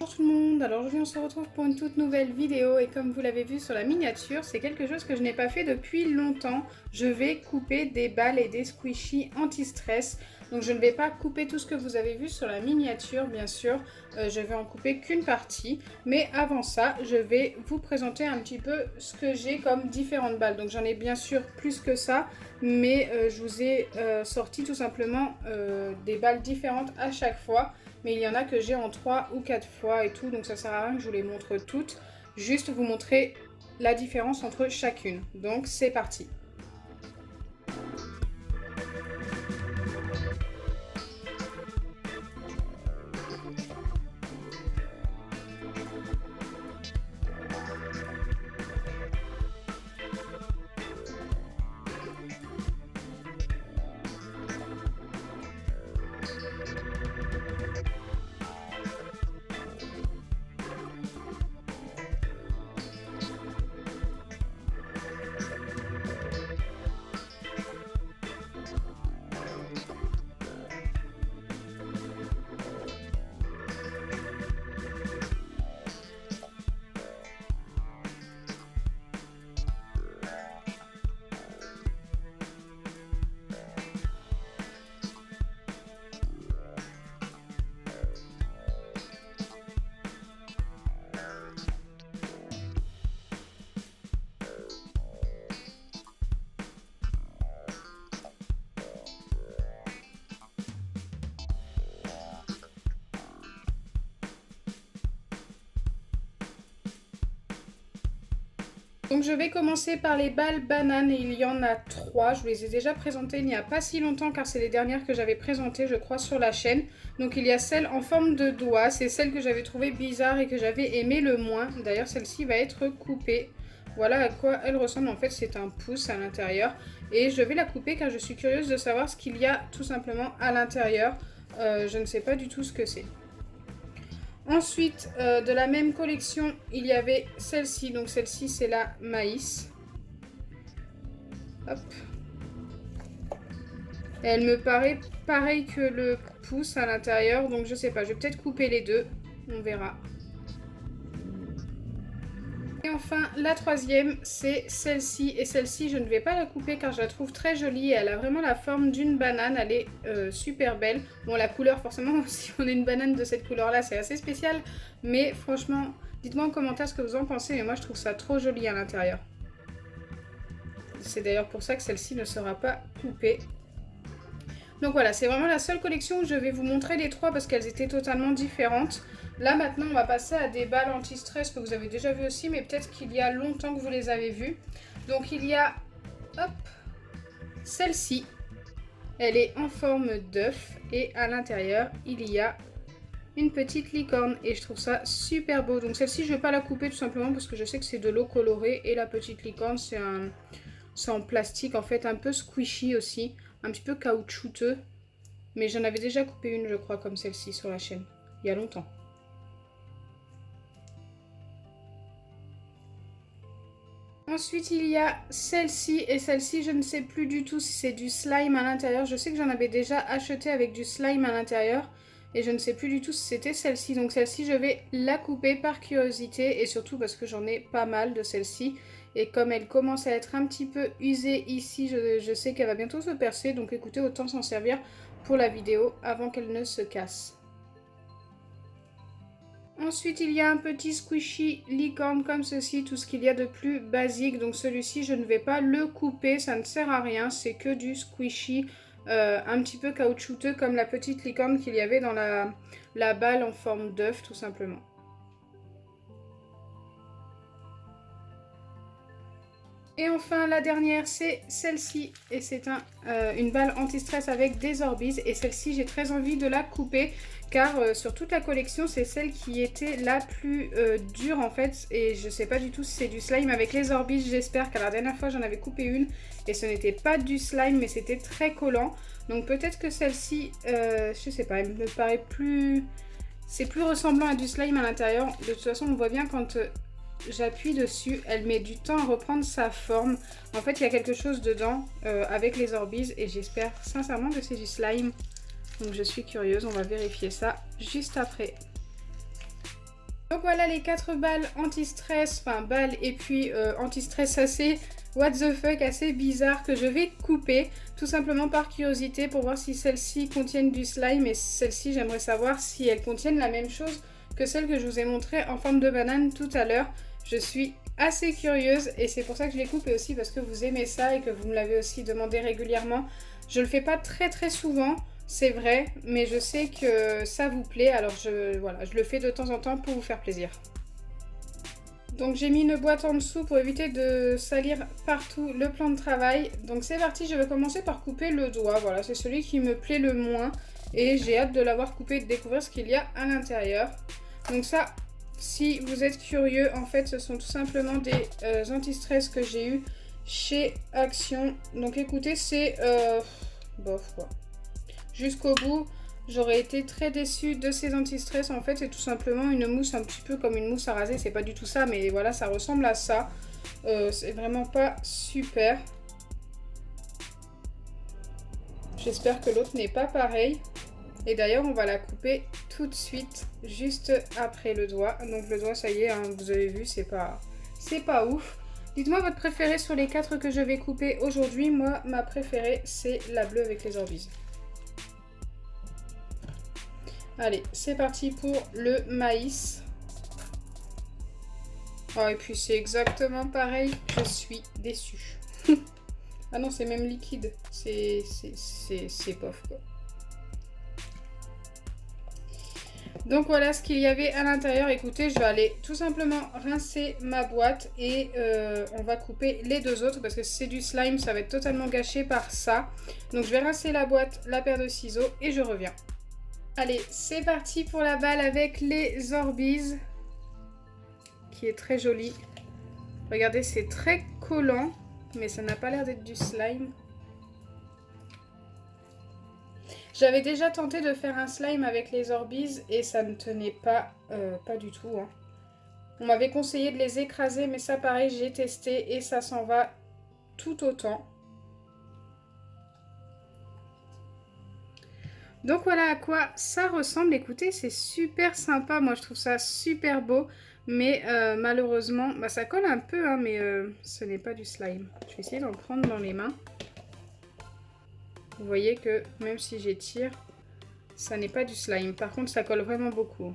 Bonjour tout le monde, alors aujourd'hui on se retrouve pour une toute nouvelle vidéo et comme vous l'avez vu sur la miniature, c'est quelque chose que je n'ai pas fait depuis longtemps. Je vais couper des balles et des squishies anti-stress. Donc je ne vais pas couper tout ce que vous avez vu sur la miniature bien sûr, je vais en couper qu'une partie. Mais avant ça, je vais vous présenter un petit peu ce que j'ai comme différentes balles. Donc j'en ai bien sûr plus que ça, mais je vous ai sorti tout simplement des balles différentes à chaque fois. Mais il y en a que j'ai en 3 ou 4 fois et tout, donc ça sert à rien que je vous les montre toutes. Juste vous montrer la différence entre chacune. Donc c'est parti. Donc je vais commencer par les balles bananes et il y en a 3. Je vous les ai déjà présentées il n'y a pas si longtemps car c'est les dernières que j'avais présentées je crois sur la chaîne. Donc il y a celle en forme de doigt, c'est celle que j'avais trouvée bizarre et que j'avais aimé le moins. D'ailleurs celle-ci va être coupée. Voilà à quoi elle ressemble, en fait c'est un pouce à l'intérieur. Et je vais la couper car je suis curieuse de savoir ce qu'il y a tout simplement à l'intérieur. Je ne sais pas du tout ce que c'est. Ensuite, de la même collection, il y avait celle-ci. Donc celle-ci, c'est la maïs. Hop. Elle me paraît pareille que le pouce à l'intérieur. Donc je sais pas, je vais peut-être couper les deux. On verra. Et enfin, la troisième, c'est celle-ci. Et celle-ci, je ne vais pas la couper car je la trouve très jolie. Elle a vraiment la forme d'une banane. Elle est super belle. Bon, la couleur, forcément, si on a une banane de cette couleur-là, c'est assez spécial. Mais franchement, dites-moi en commentaire ce que vous en pensez. Mais moi, je trouve ça trop joli à l'intérieur. C'est d'ailleurs pour ça que celle-ci ne sera pas coupée. Donc voilà, c'est vraiment la seule collection où je vais vous montrer les trois parce qu'elles étaient totalement différentes. Là maintenant on va passer à des balles anti-stress que vous avez déjà vu aussi, mais peut-être qu'il y a longtemps que vous les avez vues. Donc il y a, hop, celle-ci. Elle est en forme d'œuf et à l'intérieur il y a une petite licorne et je trouve ça super beau. Donc celle-ci je ne vais pas la couper tout simplement parce que je sais que c'est de l'eau colorée et la petite licorne c'est en plastique en fait, un peu squishy aussi, un petit peu caoutchouteux. Mais j'en avais déjà coupé une je crois comme celle-ci sur la chaîne, il y a longtemps. Ensuite il y a celle-ci et celle-ci je ne sais plus du tout si c'est du slime à l'intérieur. Je sais que j'en avais déjà acheté avec du slime à l'intérieur et je ne sais plus du tout si c'était celle-ci. Donc celle-ci je vais la couper par curiosité et surtout parce que j'en ai pas mal de celle-ci. Et comme elle commence à être un petit peu usée ici, je sais qu'elle va bientôt se percer. Donc écoutez, autant s'en servir pour la vidéo avant qu'elle ne se casse. Ensuite, il y a un petit squishy licorne comme ceci, tout ce qu'il y a de plus basique. Donc celui-ci, je ne vais pas le couper, ça ne sert à rien. C'est que du squishy un petit peu caoutchouteux comme la petite licorne qu'il y avait dans la balle en forme d'œuf tout simplement. Et enfin la dernière c'est celle-ci et c'est une balle anti-stress avec des Orbeez et celle-ci j'ai très envie de la couper car sur toute la collection c'est celle qui était la plus dure en fait et je sais pas du tout si c'est du slime avec les Orbeez, j'espère car la dernière fois j'en avais coupé une et ce n'était pas du slime mais c'était très collant, donc peut-être que celle-ci je sais pas, elle me paraît plus, c'est plus ressemblant à du slime à l'intérieur. De toute façon on voit bien quand j'appuie dessus, elle met du temps à reprendre sa forme. En fait, il y a quelque chose dedans avec les Orbeez et j'espère sincèrement que c'est du slime. Donc je suis curieuse, on va vérifier ça juste après. Donc voilà les 4 balles anti-stress, enfin balles et puis anti-stress assez what the fuck, assez bizarre que je vais couper. Tout simplement par curiosité pour voir si celles-ci contiennent du slime et celles-ci j'aimerais savoir si elles contiennent la même chose que celle que je vous ai montrée en forme de banane tout à l'heure. Je suis assez curieuse et c'est pour ça que je les coupe et aussi parce que vous aimez ça et que vous me l'avez aussi demandé régulièrement. Je le fais pas très souvent, c'est vrai, mais je sais que ça vous plaît, alors voilà, je le fais de temps en temps pour vous faire plaisir. Donc j'ai mis une boîte en dessous pour éviter de salir partout le plan de travail. Donc c'est parti, je vais commencer par couper le doigt, voilà, c'est celui qui me plaît le moins et j'ai hâte de l'avoir coupé et de découvrir ce qu'il y a à l'intérieur. Donc ça... Si vous êtes curieux, en fait, ce sont tout simplement des anti-stress que j'ai eu chez Action. Donc écoutez, c'est bof quoi. Jusqu'au bout, j'aurais été très déçue de ces anti-stress. En fait, c'est tout simplement une mousse un petit peu comme une mousse à raser. C'est pas du tout ça, mais voilà, ça ressemble à ça. C'est vraiment pas super. J'espère que l'autre n'est pas pareil. Et d'ailleurs, on va la couper tout de suite, juste après le doigt. Donc le doigt, ça y est, hein, vous avez vu, c'est pas ouf. Dites-moi votre préférée sur les 4 que je vais couper aujourd'hui. Moi, ma préférée, c'est la bleue avec les orbises. Allez, c'est parti pour le maïs. Oh, et puis c'est exactement pareil, je suis déçue. Ah non, c'est même liquide, c'est pof quoi. Donc voilà ce qu'il y avait à l'intérieur. Écoutez, je vais aller tout simplement rincer ma boîte et on va couper les deux autres parce que c'est du slime, ça va être totalement gâché par ça. Donc je vais rincer la boîte, la paire de ciseaux et je reviens. Allez, c'est parti pour la balle avec les Orbeez qui est très jolie. Regardez, c'est très collant mais ça n'a pas l'air d'être du slime. J'avais déjà tenté de faire un slime avec les Orbeez et ça ne tenait pas, pas du tout. Hein. On m'avait conseillé de les écraser, mais ça pareil, j'ai testé et ça s'en va tout autant. Donc voilà à quoi ça ressemble. Écoutez, c'est super sympa. Moi, je trouve ça super beau. Mais malheureusement, bah, ça colle un peu, hein, mais ce n'est pas du slime. Je vais essayer d'en prendre dans les mains. Vous voyez que même si j'étire, ça n'est pas du slime. Par contre, ça colle vraiment beaucoup.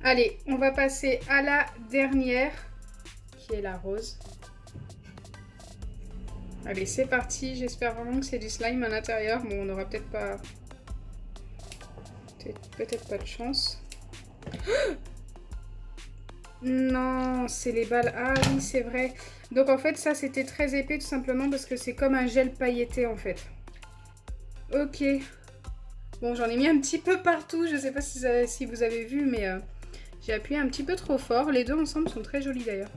Allez, on va passer à la dernière, qui est la rose. Allez, c'est parti. J'espère vraiment que c'est du slime à l'intérieur. Bon, on n'aura peut-être pas... Peut-être pas de chance. Non, c'est les balles. Ah oui, c'est vrai. Donc en fait, ça, c'était très épais tout simplement parce que c'est comme un gel pailleté en fait. Ok. Bon, j'en ai mis un petit peu partout. Je sais pas si vous avez vu, mais j'ai appuyé un petit peu trop fort. Les deux ensemble sont très jolis d'ailleurs.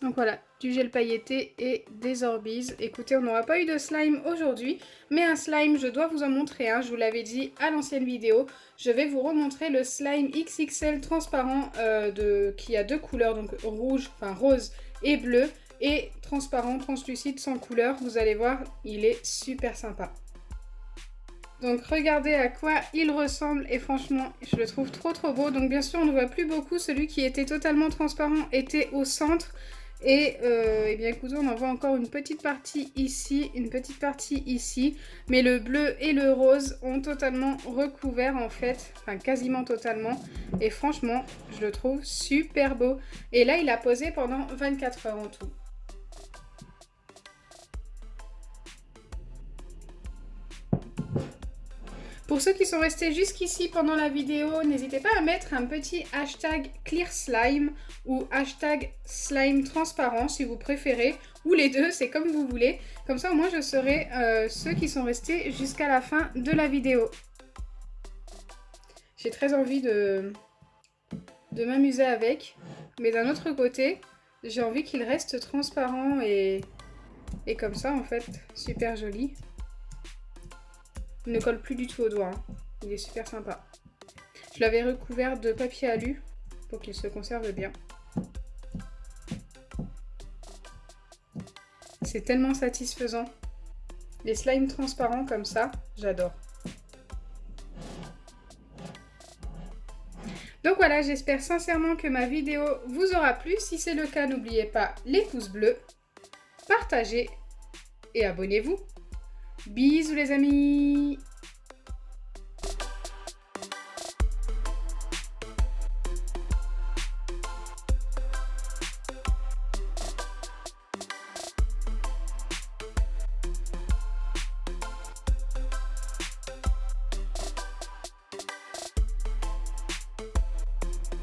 Donc voilà, du gel pailleté et des Orbeez. Écoutez, on n'aura pas eu de slime aujourd'hui, mais un slime, je dois vous en montrer un. Je vous l'avais dit à l'ancienne vidéo. Je vais vous remontrer le slime XXL transparent qui a deux couleurs, donc rouge, enfin rose et bleu, et transparent, translucide, sans couleur. Vous allez voir, il est super sympa. Donc regardez à quoi il ressemble et franchement je le trouve trop beau. Donc bien sûr on ne voit plus beaucoup, celui qui était totalement transparent était au centre. Et eh bien écoutez, on en voit encore une petite partie ici, une petite partie ici. Mais le bleu et le rose ont totalement recouvert en fait, enfin quasiment totalement. Et franchement, je le trouve super beau. Et là, il a posé pendant 24 heures en tout. Pour ceux qui sont restés jusqu'ici pendant la vidéo, n'hésitez pas à mettre un petit hashtag ClearSlime ou hashtag slime transparent si vous préférez, ou les deux, c'est comme vous voulez. Comme ça au moins je saurai ceux qui sont restés jusqu'à la fin de la vidéo. J'ai très envie de m'amuser avec, mais d'un autre côté, j'ai envie qu'il reste transparent et comme ça en fait, super joli. Il ne colle plus du tout au doigt. Hein. Il est super sympa. Je l'avais recouvert de papier alu pour qu'il se conserve bien. C'est tellement satisfaisant. Les slimes transparents comme ça, j'adore. Donc voilà, j'espère sincèrement que ma vidéo vous aura plu. Si c'est le cas, n'oubliez pas les pouces bleus, partagez et abonnez-vous. Bisous les amis!